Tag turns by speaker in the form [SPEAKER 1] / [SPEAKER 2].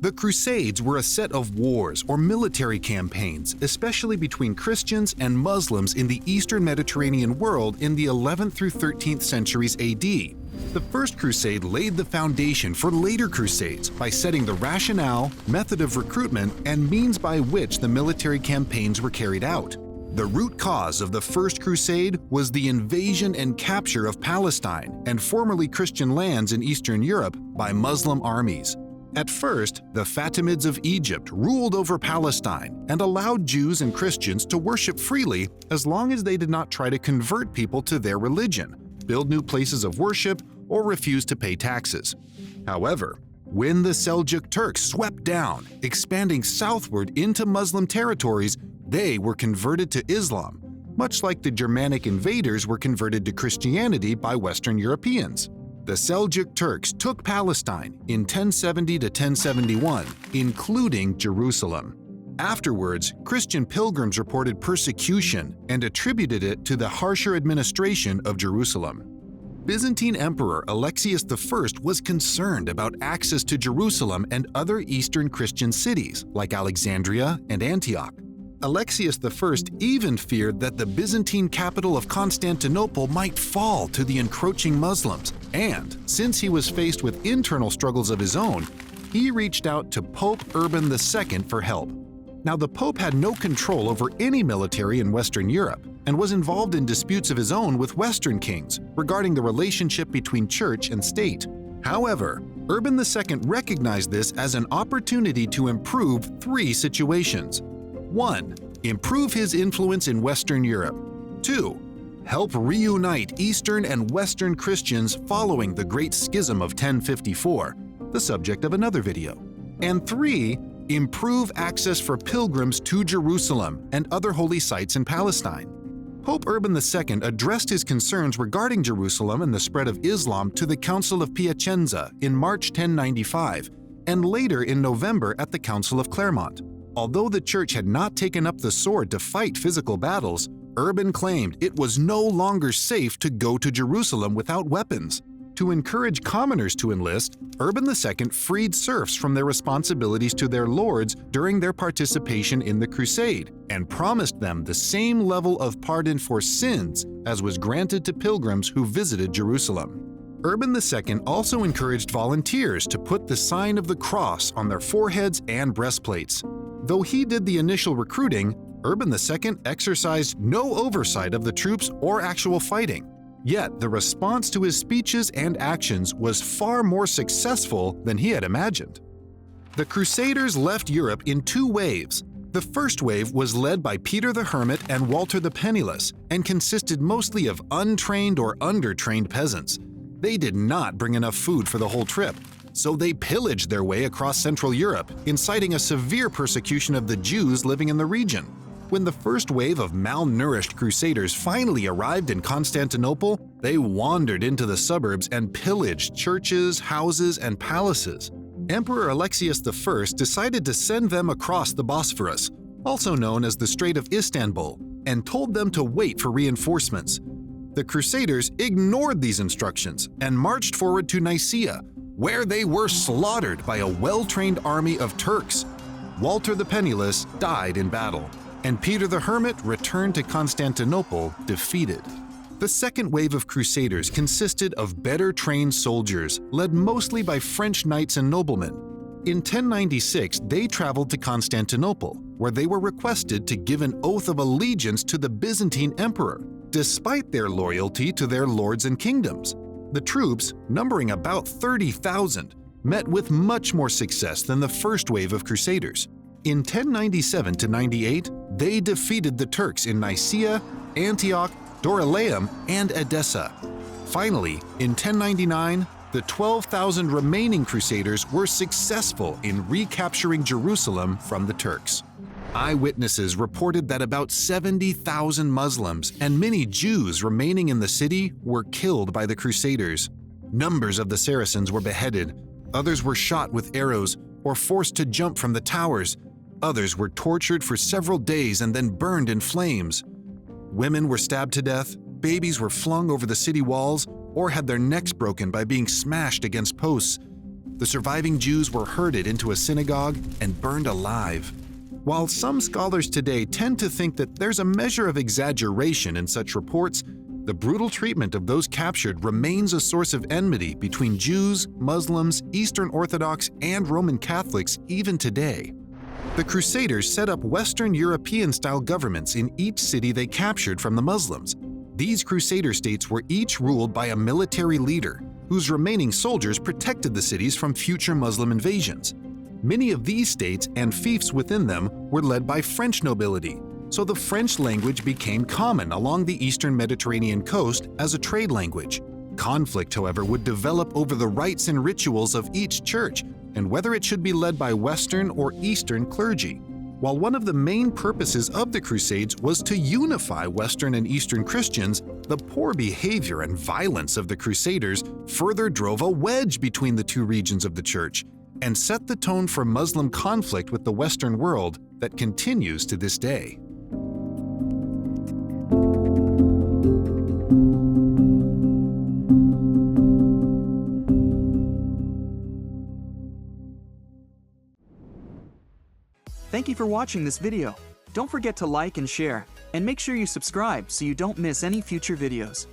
[SPEAKER 1] The Crusades were a set of wars or military campaigns, especially between Christians and Muslims in the Eastern Mediterranean world in the 11th through 13th centuries AD. The First Crusade laid the foundation for later crusades by setting the rationale, method of recruitment, and means by which the military campaigns were carried out. The root cause of the First Crusade was the invasion and capture of Palestine and formerly Christian lands in Eastern Europe by Muslim armies. At first, the Fatimids of Egypt ruled over Palestine and allowed Jews and Christians to worship freely as long as they did not try to convert people to their religion, build new places of worship, or refuse to pay taxes. However, when the Seljuk Turks swept down, expanding southward into Muslim territories, they were converted to Islam, much like the Germanic invaders were converted to Christianity by Western Europeans. The Seljuk Turks took Palestine in 1070 to 1071, including Jerusalem. Afterwards, Christian pilgrims reported persecution and attributed it to the harsher administration of Jerusalem. Byzantine Emperor Alexius I was concerned about access to Jerusalem and other Eastern Christian cities like Alexandria and Antioch. Alexius I even feared that the Byzantine capital of Constantinople might fall to the encroaching Muslims, and since he was faced with internal struggles of his own, he reached out to Pope Urban II for help. Now, the Pope had no control over any military in Western Europe and was involved in disputes of his own with Western kings regarding the relationship between church and state. However, Urban II recognized this as an opportunity to improve three situations. 1. Improve his influence in Western Europe. 2. Help reunite Eastern and Western Christians following the Great Schism of 1054, the subject of another video. And 3. Improve access for pilgrims to Jerusalem and other holy sites in Palestine. Pope Urban II addressed his concerns regarding Jerusalem and the spread of Islam to the Council of Piacenza in March 1095, and later in November at the Council of Clermont. Although the church had not taken up the sword to fight physical battles, Urban claimed it was no longer safe to go to Jerusalem without weapons. To encourage commoners to enlist, Urban II freed serfs from their responsibilities to their lords during their participation in the crusade and promised them the same level of pardon for sins as was granted to pilgrims who visited Jerusalem. Urban II also encouraged volunteers to put the sign of the cross on their foreheads and breastplates. Though he did the initial recruiting, Urban II exercised no oversight of the troops or actual fighting. Yet the response to his speeches and actions was far more successful than he had imagined. The Crusaders left Europe in two waves. The first wave was led by Peter the Hermit and Walter the Penniless and consisted mostly of untrained or undertrained peasants. They did not bring enough food for the whole trip, so they pillaged their way across Central Europe, inciting a severe persecution of the Jews living in the region. When the first wave of malnourished Crusaders finally arrived in Constantinople, they wandered into the suburbs and pillaged churches, houses, and palaces. Emperor Alexius I decided to send them across the Bosphorus, also known as the Strait of Istanbul, and told them to wait for reinforcements. The Crusaders ignored these instructions and marched forward to Nicaea, where they were slaughtered by a well-trained army of Turks. Walter the Penniless died in battle, and Peter the Hermit returned to Constantinople defeated. The second wave of Crusaders consisted of better-trained soldiers, led mostly by French knights and noblemen. In 1096, they traveled to Constantinople, where they were requested to give an oath of allegiance to the Byzantine emperor, despite their loyalty to their lords and kingdoms. The troops, numbering about 30,000, met with much more success than the first wave of Crusaders. In 1097 to 98, they defeated the Turks in Nicaea, Antioch, Dorylaeum, and Edessa. Finally, in 1099, the 12,000 remaining Crusaders were successful in recapturing Jerusalem from the Turks. Eyewitnesses reported that about 70,000 Muslims and many Jews remaining in the city were killed by the Crusaders. Numbers of the Saracens were beheaded, others were shot with arrows or forced to jump from the towers. Others were tortured for several days and then burned in flames. Women were stabbed to death, babies were flung over the city walls or had their necks broken by being smashed against posts. The surviving Jews were herded into a synagogue and burned alive. While some scholars today tend to think that there's a measure of exaggeration in such reports, the brutal treatment of those captured remains a source of enmity between Jews, Muslims, Eastern Orthodox, and Roman Catholics even today. The Crusaders set up Western European-style governments in each city they captured from the Muslims. These Crusader states were each ruled by a military leader, whose remaining soldiers protected the cities from future Muslim invasions. Many of these states and fiefs within them were led by French nobility, so the French language became common along the eastern Mediterranean coast as a trade language. Conflict, however, would develop over the rites and rituals of each church and whether it should be led by Western or Eastern clergy. While one of the main purposes of the Crusades was to unify Western and Eastern Christians, the poor behavior and violence of the Crusaders further drove a wedge between the two regions of the Church and set the tone for Muslim conflict with the Western world that continues to this day.
[SPEAKER 2] Thank you for watching this video. Don't forget to like and share, and make sure you subscribe so you don't miss any future videos.